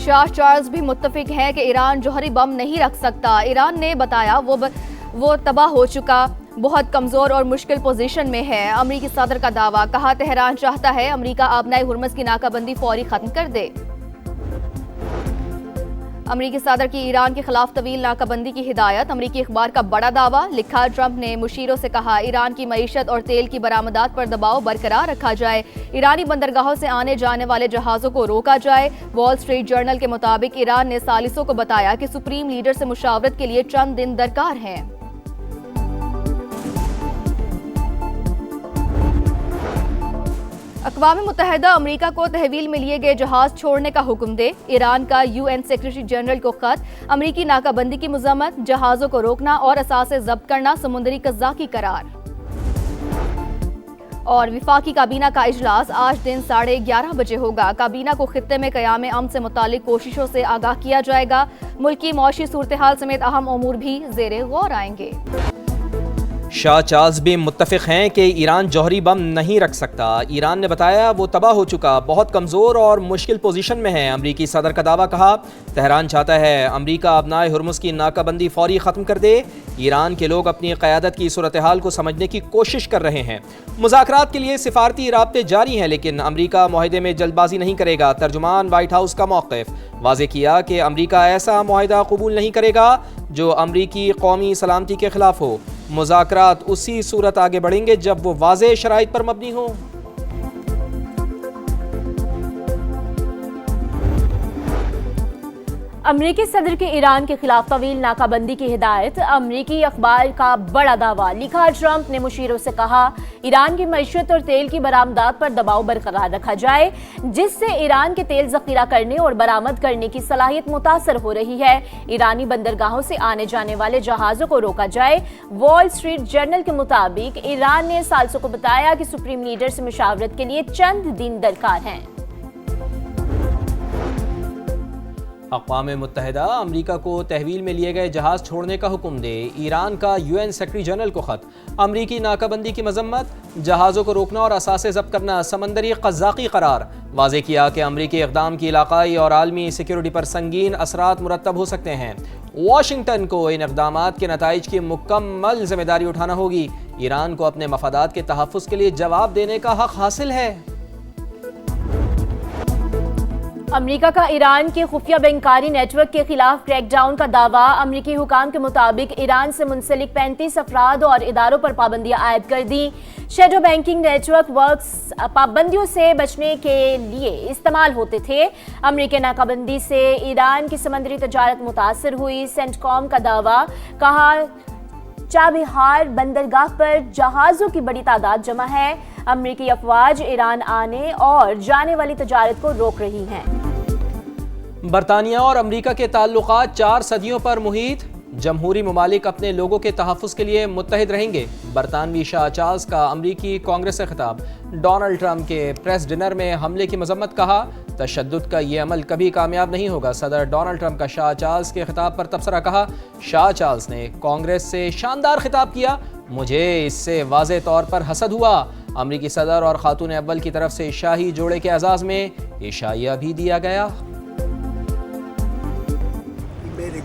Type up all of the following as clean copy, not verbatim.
Shah Charles भी मुत्तफिक है कि ईरान जौहरी बम नहीं रख सकता। ईरान ने बताया वो तबाह हो चुका, बहुत कमज़ोर और मुश्किल पोजीशन में है। अमरीकी सदर का दावा, कहा तेहरान चाहता है अमरीका आबनाई हुर्मुज़ की नाकाबंदी फौरी ख़त्म कर दे। अमरीकी सदर की ईरान के खिलाफ तवील नाकाबंदी की हिदायत, अमरीकी अखबार का बड़ा दावा। लिखा, ट्रंप ने मुशीरों से कहा ईरान की मईशत और तेल की बरामदात पर दबाव बरकरार रखा जाए, ईरानी बंदरगाहों से आने जाने वाले जहाज़ों को रोका जाए। वॉल स्ट्रीट जर्नल के मुताबिक ईरान ने सालिसों को बताया कि सुप्रीम लीडर से मुशावरत के लिए चंद दिन दरकार हैं। अक़वाम मुत्तहिदा अमरीका को तहवील में लिए गए जहाज छोड़ने का हुक्म दे। ईरान का यूएन सेक्रेटरी जनरल को खत, अमरीकी नाकाबंदी की मज़म्मत, जहाज़ों को रोकना और असासे ज़ब्त करना समुद्री कज़्ज़ा की करार। और विफाकी काबीना का इजलास आज दिन 11:30 बजे होगा। काबीना को खित्ते में क़याम अमन से मुतालिक कोशिशों से आगाह किया जाएगा। मुल्की मौशी सूरत-ए-हाल समेत अहम उमूर भी ज़ेरे गौर आएंगे। शाह चार्ल्स भी मुत्तफिक हैं कि ईरान जौहरी बम नहीं रख सकता। ईरान ने बताया वो तबाह हो चुका, बहुत कमज़ोर और मुश्किल पोजीशन में है। अमरीकी सदर का दावा, कहा तेहरान चाहता है अमरीका आबनाए हुर्मुज़ की नाकाबंदी फौरी ख़त्म कर दे। ईरान के लोग अपनी क़यादत की सूरत हाल को समझने की कोशिश कर रहे हैं। मुज़ाकरात के लिए सिफारती राब्ते जारी हैं, लेकिन अमरीका मुआहदे में जल्दबाजी नहीं करेगा। तर्जुमान वाइट हाउस का मौक़िफ़ वाज़े किया कि अमरीका ऐसा मुआहदा कबूल नहीं करेगा जो अमरीकी कौमी सलामती के ख़िलाफ़ हो। मुज़ाकरात उसी सूरत आगे बढ़ेंगे जब वो वाज़ेह शराइत पर मबनी हो। अमरीकी सदर के ईरान के खिलाफ तवील नाकाबंदी की हिदायत, अमरीकी अखबार का बड़ा दावा। लिखा, ट्रंप ने मुशीरों से कहा ईरान की मईशत और तेल की बरामदात पर दबाव बरकरार रखा जाए, जिससे ईरान के तेल ज़ख़ीरा करने और बरामद करने की सलाहियत मुतासर हो रही है। ईरानी बंदरगाहों से आने जाने वाले जहाज़ों को रोका जाए। वॉल स्ट्रीट जर्नल के मुताबिक ईरान ने सालिसों को बताया कि सुप्रीम लीडर से मुशावरत के लिए चंद दिन दरकार हैं। अक़वाम मुत्तहिदा अमरीका को तहवील में लिए गए जहाज़ छोड़ने का हुक्म दे। ईरान का यूएन सेक्रेटरी जनरल को ख़त, अमरीकी नाकाबंदी की मज़म्मत, जहाज़ों को रोकना और असासे ज़ब्त करना समंदरी क़ज़्ज़ाक़ी करार। वाज़े किया कि अमरीकी इक़दाम की इलाक़ाई और आलमी सिक्योरिटी पर संगीन असरात मुरतब हो सकते हैं। वाशिंगटन को इन इक़दामात के नताइज की मुकम्मल ज़िम्मेदारी उठाना होगी। ईरान को अपने मफादात के तहफ़्फ़ुज़ के लिए जवाब देने का हक़ हासिल है। अमरीका का ईरान के खुफिया बैंकारी नेटवर्क के खिलाफ क्रैकडाउन का दावा। अमरीकी हुकाम के मुताबिक ईरान से मुंसलिक 35 अफराद और इदारों पर पाबंदियां आयद कर दी। शैडो बैंकिंग नेटवर्क वर्क्स पाबंदियों से बचने के लिए इस्तेमाल होते थे। अमरीकी नाकाबंदी से ईरान की समंदरी तजारत मुतासर हुई। सेंटकॉम का दावा, कहा चाबहार बंदरगाह पर जहाज़ों की बड़ी तादाद जमा है। अमरीकी अफवाज ईरान आने और जाने वाली तजारत को रोक रही हैं। बरतानिया और अमरीका के ताल्लुकात 4 सदियों पर मुहीत। जमहूरी ममालिक अपने लोगों के तहफ़्फ़ुज़ के लिए मुत्तहिद रहेंगे। बरतानवी शाह चार्ल्स का अमरीकी कांग्रेस से खिताब। डोनाल्ड ट्रंप के प्रेस डिनर में हमले की मज़म्मत, कहा तशद्दुद का ये अमल कभी कामयाब नहीं होगा। सदर डोनाल्ड ट्रंप का शाह चार्ल्स के खिताब पर तबसरा, कहा शाह चार्ल्स ने कांग्रेस से शानदार खिताब किया, मुझे इससे वाज़े तौर पर हसद हुआ। अमरीकी सदर और खातून अव्वल की तरफ से शाही जोड़े के एजाज़ में इशाइया भी दिया गया।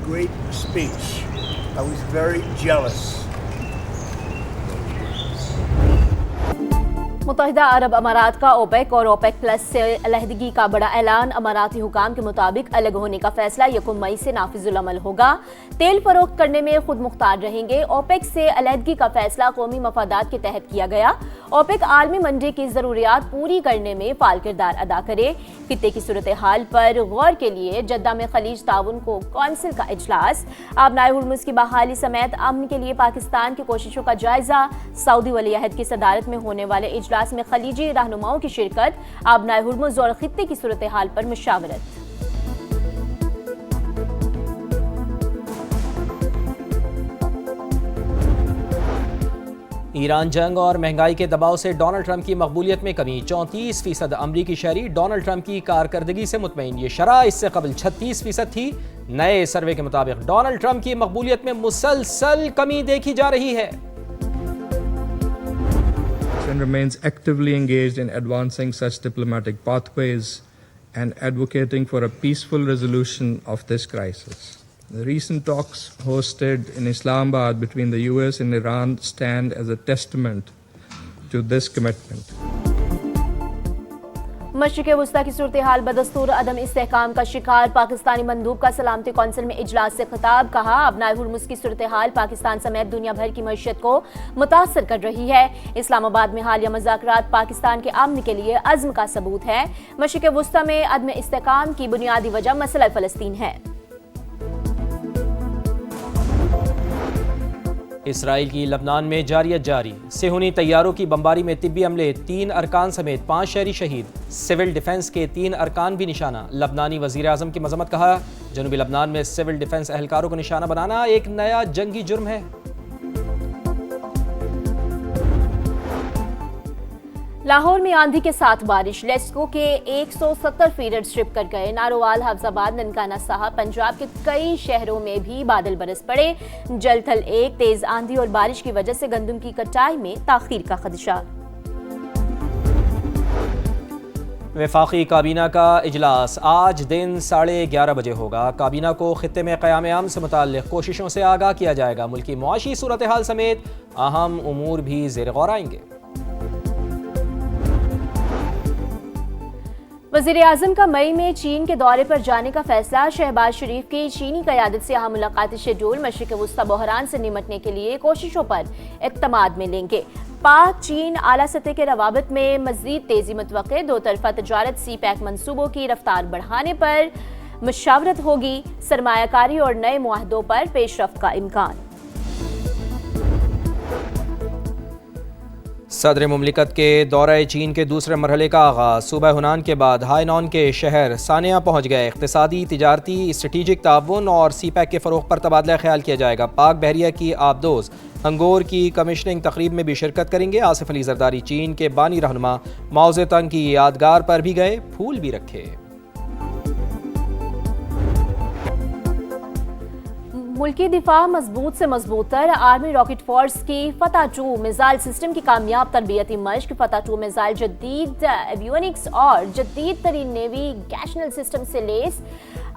Great speech. I was very jealous. मुत्तहिदा अरब अमारात का ओपेक और ओपेक प्लस से अलहदगी का बड़ा ऐलान। अमाराती हुकाम के मुताबिक अलग होने का फैसला 1 मई से नाफिजुल अमल होगा। तेल फरोख्त करने में खुद मुख्तार रहेंगे। ओपेक से अलहदगी का फैसला कौमी मफादात के तहत किया गया। ओपेक आलमी मंडी की ज़रूरियात पूरी करने में फाल किरदार अदा करे। खित्ते की सूरत हाल पर गौर के लिए जद्दा में खलीज ताउन को कौंसिल का इजलास। आबनाए हुर्मुज़ की बहाली समेत अमन के लिए पाकिस्तान की कोशिशों का जायजा। सऊदी वली अहद की सदारत में होने वाले इजलास में खलीजी रहनुमाओं की शिरकत। आबनाए हुर्मुज़ और खित्ते की सूरत हाल पर मुशावरत। ईरान जंग और महंगाई के दबाव से डोनाल्ड ट्रंप की मकबूलियत में कमी। 34% अमरीकी शहरी डोनाल्ड ट्रंप की कारकर्दगी से मुतमईन। ये शरह इससे कबल 36% थी। नए सर्वे के मुताबिक डोनाल्ड ट्रंप की मकबूलियत में मुसलसल कमी देखी जा रही है। and remains actively engaged in advancing such diplomatic pathways and advocating for a peaceful resolution of this crisis. The recent talks hosted in Islamabad between the US and Iran stand as a testament to this commitment. मशरिक़ वुस्ता की सूरत हाल बदस्तूर अदम इस्तेहकाम का शिकार, पाकिस्तानी मंदूब का सलामती council में इजलास से खिताब। कहा, अपनाए हुर्मुज़ की सूरत हाल पाकिस्तान समेत दुनिया भर की मईशत को मुतासर कर रही है। इस्लामाबाद में हालिया मुज़ाकरात पाकिस्तान के अमन के लिए अज़्म का सबूत है। मशरिक़ वुस्ता में अदम इस्तेहकाम की बुनियादी वजह मसला फ़लस्तीन है। इसराइल की लबनान में जारियत जारी, सेहूनी तैयारों की बमबारी में तिब्बी अमले, 3 अरकान समेत 5 शहरी शहीद। सिविल डिफेंस के 3 अरकान भी निशाना। लबनानी वज़ीर आज़म की मज़म्मत। कहा, जनूबी लबनान में सिविल डिफेंस एहलकारों को निशाना बनाना एक नया जंगी जुर्म है। लाहौर में आंधी के साथ बारिश, लेस्को के 170 फीडर स्ट्रिप कर गए। नारोवाल, हफ्जाबाद, ननकाना साहब, पंजाब के कई शहरों में भी बादल बरस पड़े। जल थल एक, तेज आंधी और बारिश की वजह से गंदम की कटाई में ताखीर का खदशा। वफाकी काबीना का इजलास आज दिन 11:30 बजे होगा। काबीना को खित्ते में क़याम से मुताल्लिक़ कोशिशों से आगाह किया जाएगा। मुल्की मुआशी सूरत हाल समेत अहम उमूर भी ज़ेर गौर आएंगे। वज़ीर आज़म का मई में चीन के दौरे पर जाने का फैसला। शहबाज शरीफ की चीनी क़यादत से अहम मुलाकाती शेड्यूल। मशरिक़ वुस्ता बहरान से निमटने के लिए कोशिशों पर इत्तमाद में लेंगे। पाक चीन आला सतह के रवाबत में मज़ीद तेज़ी मुतवक्के। दो तरफ़ा तजारत सी पैक मनसूबों की रफ्तार बढ़ाने पर मुशावरत होगी। सरमायाकारी और नए मुआहदों पर पेशरफ्त का इम्कान। सदर मुमलिकत के दौरे चीन के दूसरे मरहले का आगाज़। सूबा हुनान के बाद हाइनॉन के शहर सानिया पहुँच गए। इक़्तिसादी, तिजारती, स्ट्रेटिजिक ताउन और सी पैक के फ़रोग़ पर तबादला ख्याल किया जाएगा। पाक बहरिया की आबदोज़ अंगोर की कमिश्निंग तकरीब में भी शिरकत करेंगे। आसिफ अली जरदारी चीन के बानी रहनुमा माओ ज़ेतुंग की यादगार पर भी गए, फूल भी रखे। मुल्की दिफा मजबूत से मजबूतर। आर्मी रॉकेट फोर्स की फतह 2 मिसाइल सिस्टम की कामयाब तरबियती मश्क। फतह 2 मिसाइल जदीद एवियोनिक्स और जदीद तरीन नेविगेशनल सिस्टम से लेस।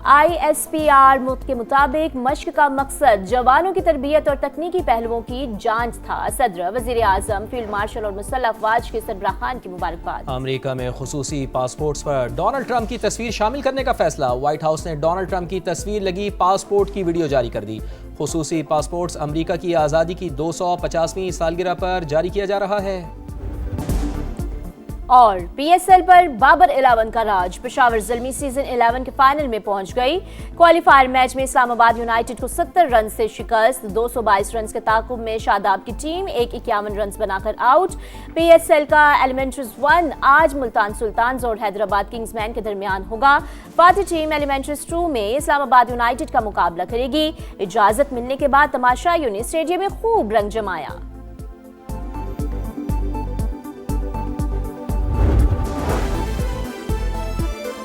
ISPR के मुताबिक मश्क का मकसद जवानों की तरबियत और तकनीकी पहलुओं की जांच था। सदर, वज़ीर आज़म, फील्ड मार्शल और मुसल्लह अफ़वाज के सरबराहान की मुबारकबाद। अमेरिका में खुसूसी पासपोर्ट्स पर डोनाल्ड ट्रंप की तस्वीर शामिल करने का फैसला। व्हाइट हाउस ने डोनाल्ड ट्रंप की तस्वीर लगी पासपोर्ट की वीडियो जारी कर दी। खुसूसी पासपोर्ट्स अमेरिका की आज़ादी की 250वीं सालगिरह पर जारी किया जा रहा है। और PSL पर बाबर 11 का राज। पेशावर ज़ल्मी सीजन 11 के फाइनल में पहुंच गई। क्वालिफायर मैच में इस्लामाबाद यूनाइटेड को 70 रन से शिकस्त। 222 रन के ताकुब में शादाब की टीम 51 रन बनाकर आउट। PSL का एलिमेंट्रीज 1 आज मुल्तान सुल्तान्स और हैदराबाद किंग्समैन के दरमियान होगा। फातिह टीम एलिमेंट्रीज 2 में इस्लामाबाद यूनाइटेड का मुकाबला करेगी। इजाजत मिलने के बाद तमाशाइयों ने स्टेडियम में खूब रंग जमाया।